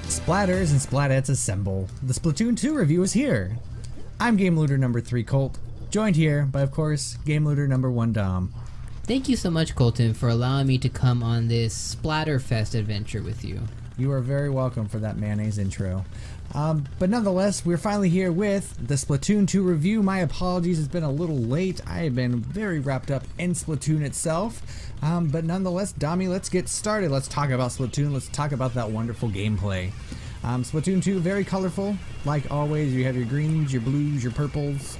Splatters and Splatets assemble. The Splatoon 2 review is here. I'm Game Looter number 3 Colt, joined here by, of course, Game Looter number 1 Dom. Thank you so much, Colton, for allowing me to come on this Splatterfest adventure with you. You are very welcome for that mayonnaise intro. But nonetheless, we're finally here with the Splatoon 2 review. My apologies, it's been a little late. I have been very wrapped up in Splatoon itself. But nonetheless, Dommy, let's get started. Let's talk about Splatoon. Let's talk about that wonderful gameplay. Splatoon 2, very colorful. Like always, you have your greens, your blues, your purples.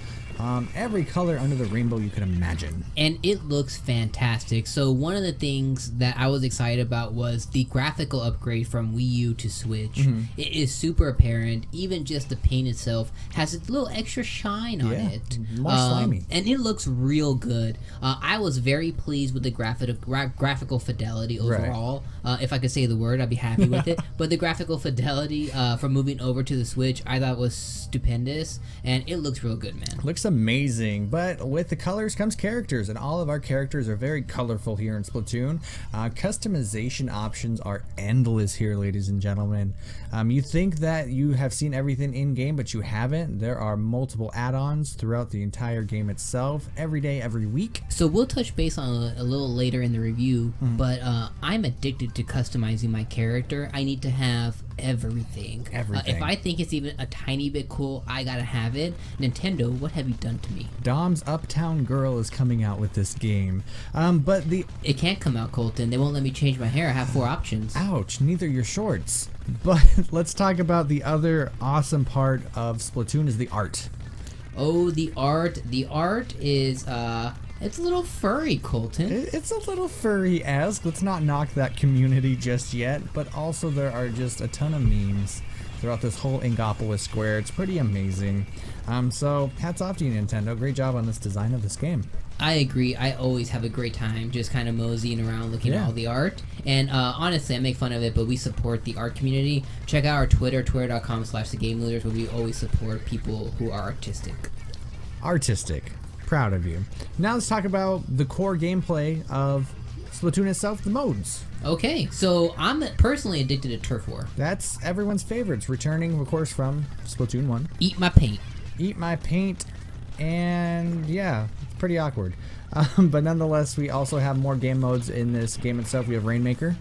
Every color under the rainbow you can imagine. And it looks fantastic. So one of the things that I was excited about was the graphical upgrade from Wii U to Switch. It is super apparent. Even just the paint itself has a little extra shine on it. More slimy. And it looks real good. I was very pleased with the graphical fidelity overall. Right. If I could say the word, I'd be happy with it. But the graphical fidelity from moving over to the Switch, I thought was stupendous. And it looks real good, man. Looks amazing, but with the colors comes characters, and all of our characters are very colorful here in Splatoon. Customization options are endless here, ladies and gentlemen. You think that you have seen everything in game, but you haven't. There are multiple add-ons throughout the entire game itself, every day, every week. So we'll touch base on a little later in the review, but I'm addicted to customizing my character. I need to have everything. If I think it's even a tiny bit cool, I gotta have it. Nintendo, what have you done to me? Dom's Uptown Girl is coming out with this game, it can't come out, Colton. They won't let me change my hair. I have 4 options. Ouch, neither your shorts. But let's talk about the other awesome part of Splatoon is the art. Oh, the art. The art is it's a little furry, Colton. It's a little furry-esque. Let's not knock that community just yet, but also there are just a ton of memes throughout this whole Ingopolis square. It's pretty amazing. So hats off to you, Nintendo. Great job on this design of this game. I agree. I always have a great time just kind of moseying around looking at all the art. And honestly, I make fun of it, but we support the art community. Check out our Twitter, twitter.com/thegamelooters, where we always support people who are artistic. Artistic. Proud of you. Now let's talk about the core gameplay of Splatoon itself, the modes. Okay, so I'm personally addicted to Turf War. That's everyone's favorites, returning, of course, from Splatoon 1. Eat my paint. Eat my paint, and yeah, it's pretty awkward. But nonetheless, we also have more game modes in this game itself. We have Rainmaker.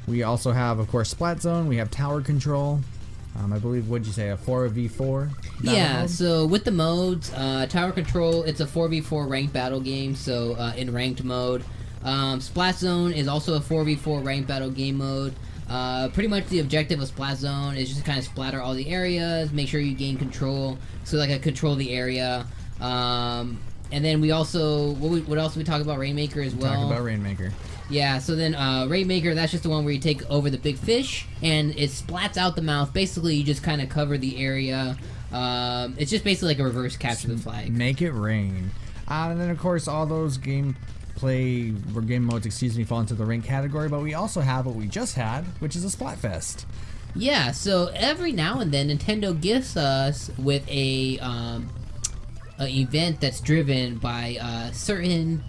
We also have, of course, Splat Zone. We have Tower Control. I believe, what'd you say, a 4v4? Yeah, so with the modes, Tower Control, it's a 4v4 ranked battle game, so in ranked mode. Splat Zone is also a 4v4 ranked battle game mode. Pretty much the objective of Splat Zone is just to kind of splatter all the areas, make sure you gain control, so like I control the area. And then we also, what else did we talk about? Rainmaker as well. Talk about Rainmaker. Yeah, so then Rainmaker, that's just the one where you take over the big fish and it splats out the mouth. Basically, you just kind of cover the area. It's just basically like a reverse capture the flag. Make it rain. And then, of course, all those game modes, fall into the rank category, but we also have what we just had, which is a Splatfest. Yeah, so every now and then Nintendo gifts us with a event that's driven by certain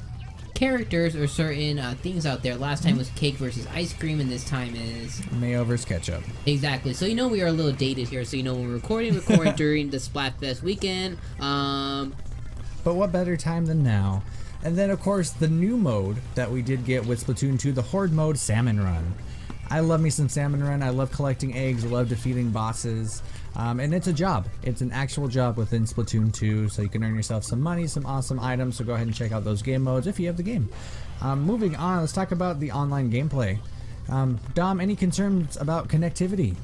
characters or certain things out there. Last time was cake versus ice cream, and this time is mayo versus ketchup. Exactly. So we are a little dated here, so when we're recording during the Splatfest weekend. But what better time than now? And then, of course, the new mode that we did get with Splatoon 2, the Horde mode, Salmon Run. I love me some Salmon Run. I love collecting eggs. I love defeating bosses. And it's a job. It's an actual job within Splatoon 2, so you can earn yourself some money, some awesome items. So go ahead and check out those game modes if you have the game. Moving on, let's talk about the online gameplay. Dom, any concerns about connectivity?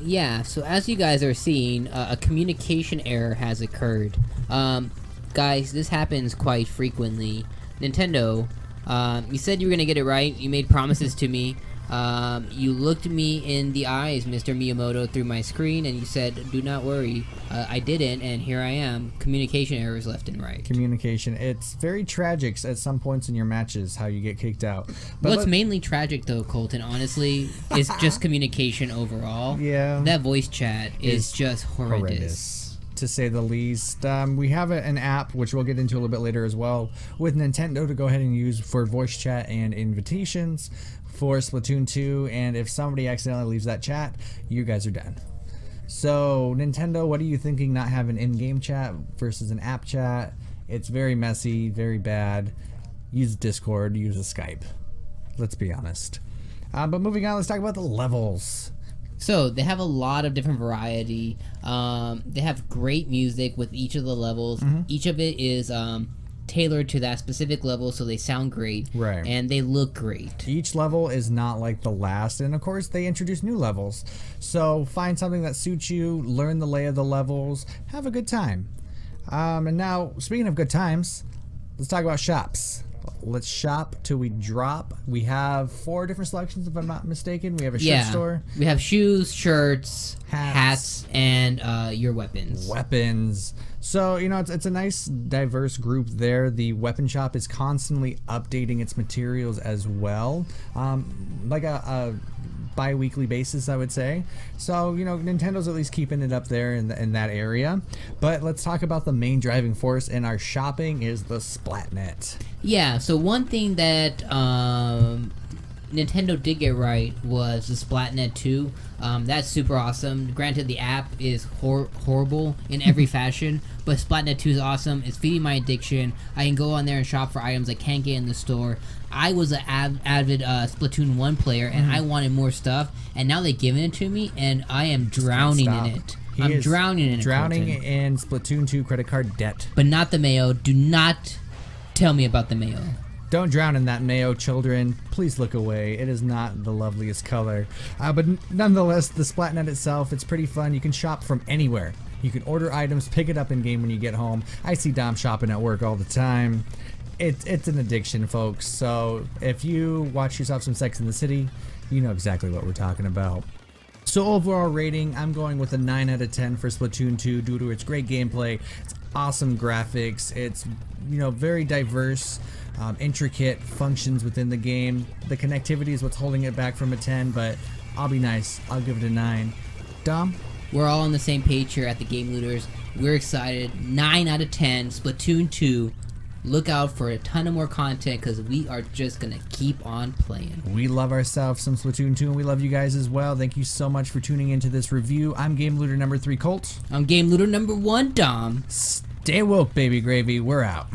Yeah, so as you guys are seeing, a communication error has occurred. Guys, this happens quite frequently. Nintendo, you said you were gonna get it right. You made promises to me. You looked me in the eyes, Mr. Miyamoto, through my screen, and you said, do not worry. I didn't, and here I am. Communication errors left and right. Communication. It's very tragic at some points in your matches how you get kicked out. But what's mainly tragic, though, Colton, honestly, is just communication overall. Yeah. That voice chat is just horrendous. to say the least. We have an app, which we'll get into a little bit later as well, with Nintendo to go ahead and use for voice chat and invitations for Splatoon 2, and if somebody accidentally leaves that chat, you guys are done. So Nintendo, what are you thinking not having in-game chat versus an app chat? It's very messy, very bad. Use Discord, use a Skype. Let's be honest. But moving on, let's talk about the levels. So they have a lot of different variety. They have great music with each of the levels. Each of it is tailored to that specific level, so they sound great. Right. And they look great. Each level is not like the last, and of course they introduce new levels. So find something that suits you, learn the lay of the levels, have a good time. And now, speaking of good times, let's talk about shops. Let's shop till we drop. We have 4 different selections, if I'm not mistaken. We have a shirt store. We have shoes, shirts, hats, and your weapons. Weapons. So, you know, it's a nice, diverse group there. The weapon shop is constantly updating its materials as well. Like a bi-weekly basis, I would say. So, you know, Nintendo's at least keeping it up there in that area. But let's talk about the main driving force in our shopping is the Splatnet. Yeah, so one thing that Nintendo did get right was the Splatnet 2. That's super awesome. Granted, the app is horrible in every fashion, but Splatnet 2 is awesome. It's feeding my addiction. I can go on there and shop for items I can't get in the store. I was an avid Splatoon 1 player, and I wanted more stuff, and now they've given it to me, and I am drowning in it. I'm drowning in it. Drowning in Splatoon 2 credit card debt. But not the mayo. Do not tell me about the mayo. Don't drown in that mayo, children. Please look away. It is not the loveliest color. But nonetheless, the Splatnet itself, it's pretty fun. You can shop from anywhere. You can order items, pick it up in-game when you get home. I see Dom shopping at work all the time. It's an addiction, folks. So if you watch yourself some Sex in the City, you know exactly what we're talking about. So overall rating, I'm going with a 9 out of 10 for Splatoon 2 due to its great gameplay, its awesome graphics, it's, you know, very diverse, intricate functions within the game. The connectivity is what's holding it back from a 10, but I'll be nice. I'll give it a 9. Dom? We're all on the same page here at the Game Looters. We're excited. 9 out of 10, Splatoon 2. Look out for a ton of more content because we are just going to keep on playing. We love ourselves some Splatoon 2 and we love you guys as well. Thank you so much for tuning into this review. I'm Game Looter number 3, Colt. I'm Game Looter number 1, Dom. Stay woke, baby gravy. We're out.